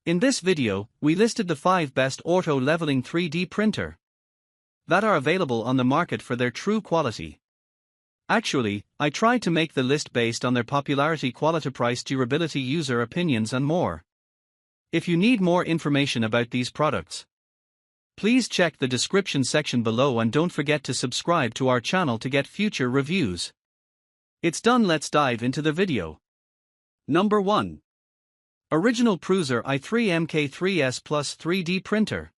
In this video, we listed the 5 best auto-leveling 3D printer that are available on the market for their true quality. Actually, I tried to make the list based on their popularity, quality, price, durability, user opinions and more. If you need more information about these products, please check the description section below and don't forget to subscribe to our channel to get future reviews. It's done, let's dive into the video. Number 1. Original Prusa i3 MK3S Plus 3D Printer.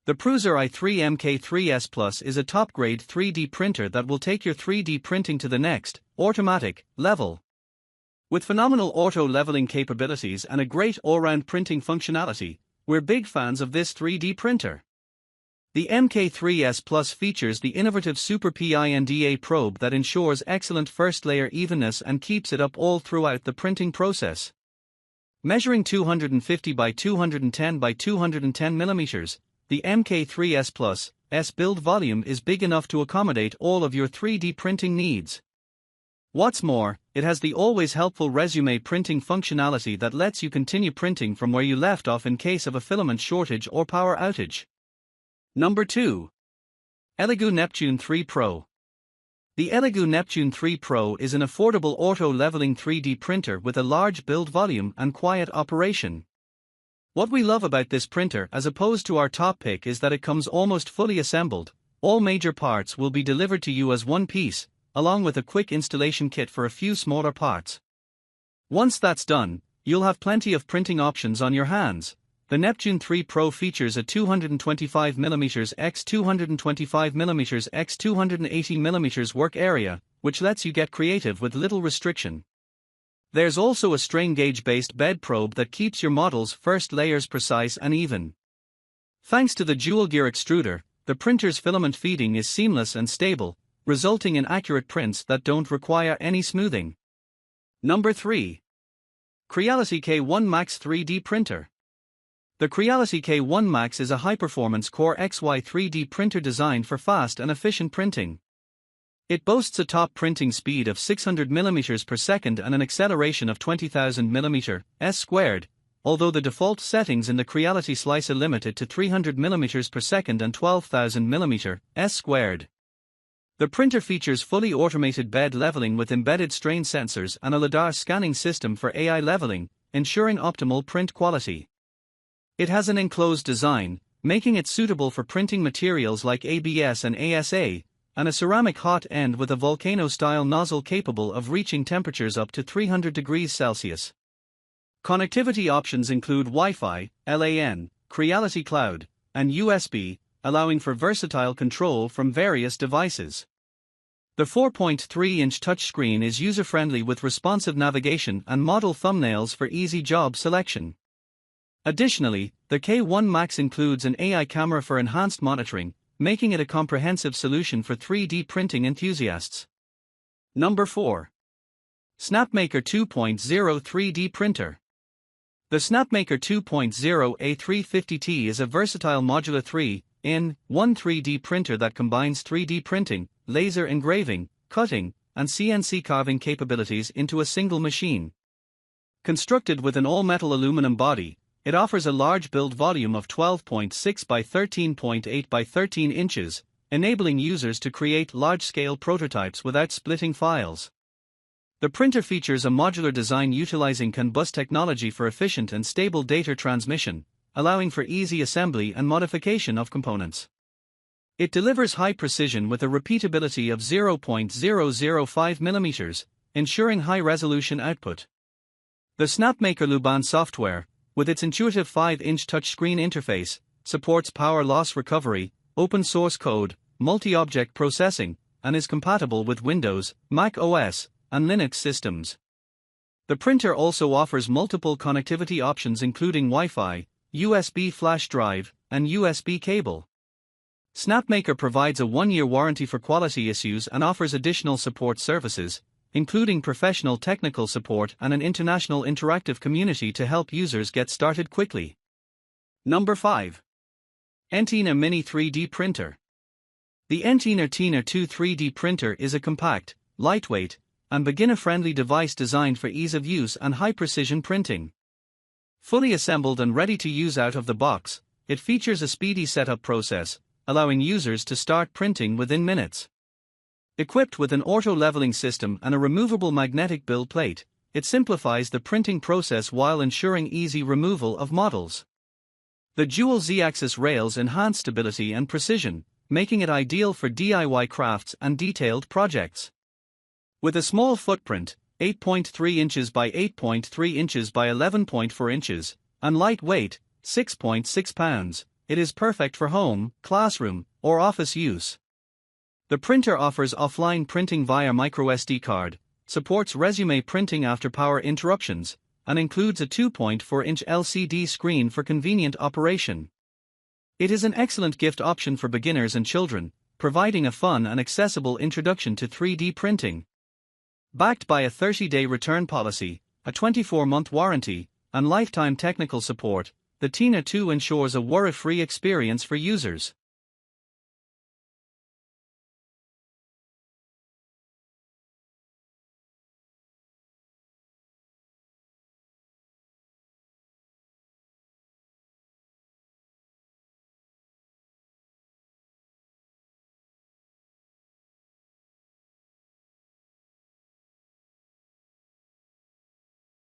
The Prusa i3 MK3S Plus is a top-grade 3D printer that will take your 3D printing to the next, automatic, level. With phenomenal auto-leveling capabilities and a great all-round printing functionality, we're big fans of this 3D printer. The MK3S Plus features the innovative Super PINDA probe that ensures excellent first-layer evenness and keeps it up all throughout the printing process. Measuring 250 by 210 by 210 mm, the MK3S Plus S build volume is big enough to accommodate all of your 3D printing needs. What's more, it has the always helpful resume printing functionality that lets you continue printing from where you left off in case of a filament shortage or power outage. Number 2. ELEGOO Neptune 3 Pro. The ELEGOO Neptune 3 Pro is an affordable auto-leveling 3D printer with a large build volume and quiet operation. What we love about this printer as opposed to our top pick is that it comes almost fully assembled. All major parts will be delivered to you as one piece, along with a quick installation kit for a few smaller parts. Once that's done, you'll have plenty of printing options on your hands. The Neptune 3 Pro features a 225mm x 225mm x 280mm work area, which lets you get creative with little restriction. There's also a strain gauge-based bed probe that keeps your model's first layers precise and even. Thanks to the dual-gear extruder, the printer's filament feeding is seamless and stable, resulting in accurate prints that don't require any smoothing. Number 3. Creality K1 Max 3D Printer. The Creality K1 Max is a high-performance Core XY 3D printer designed for fast and efficient printing. It boasts a top printing speed of 600 mm per second and an acceleration of 20,000 mm², although the default settings in the Creality Slice are limited to 300 mm per second and 12,000 mm². The printer features fully automated bed leveling with embedded strain sensors and a LiDAR scanning system for AI leveling, ensuring optimal print quality. It has an enclosed design, making it suitable for printing materials like ABS and ASA, and a ceramic hot end with a volcano-style nozzle capable of reaching temperatures up to 300 degrees Celsius. Connectivity options include Wi-Fi, LAN, Creality Cloud, and USB, allowing for versatile control from various devices. The 4.3-inch touchscreen is user-friendly with responsive navigation and model thumbnails for easy job selection. Additionally, the K1 Max includes an AI camera for enhanced monitoring, making it a comprehensive solution for 3D printing enthusiasts. Number 4. Snapmaker 2.0 3D Printer. The Snapmaker 2.0 A350T is a versatile modular 3-in-1 3D printer that combines 3D printing, laser engraving, cutting, and CNC carving capabilities into a single machine. Constructed with an all-metal aluminum body, it offers a large build volume of 12.6 by 13.8 by 13 inches, enabling users to create large-scale prototypes without splitting files. The printer features a modular design utilizing CAN bus technology for efficient and stable data transmission, allowing for easy assembly and modification of components. It delivers high precision with a repeatability of 0.005 mm, ensuring high-resolution output. The Snapmaker Luban software, with its intuitive 5-inch touchscreen interface, supports power loss recovery, open source code, multi-object processing, and is compatible with Windows, Mac OS, and Linux systems. The printer also offers multiple connectivity options including Wi-Fi, USB flash drive, and USB cable. Snapmaker provides a 1-year warranty for quality issues and offers additional support services, including professional technical support and an international interactive community to help users get started quickly. Number 5. Entina Mini 3D Printer. The Entina 2 3D printer is a compact, lightweight, and beginner-friendly device designed for ease of use and high-precision printing. Fully assembled and ready to use out of the box, it features a speedy setup process, allowing users to start printing within minutes. Equipped with an auto-leveling system and a removable magnetic build plate, it simplifies the printing process while ensuring easy removal of models. The dual Z-axis rails enhance stability and precision, making it ideal for DIY crafts and detailed projects. With a small footprint, 8.3 inches by 8.3 inches by 11.4 inches, and lightweight, 6.6 pounds, it is perfect for home, classroom, or office use. The printer offers offline printing via microSD card, supports resume printing after power interruptions, and includes a 2.4-inch LCD screen for convenient operation. It is an excellent gift option for beginners and children, providing a fun and accessible introduction to 3D printing. Backed by a 30-day return policy, a 24-month warranty, and lifetime technical support, the Entina 2 ensures a worry-free experience for users.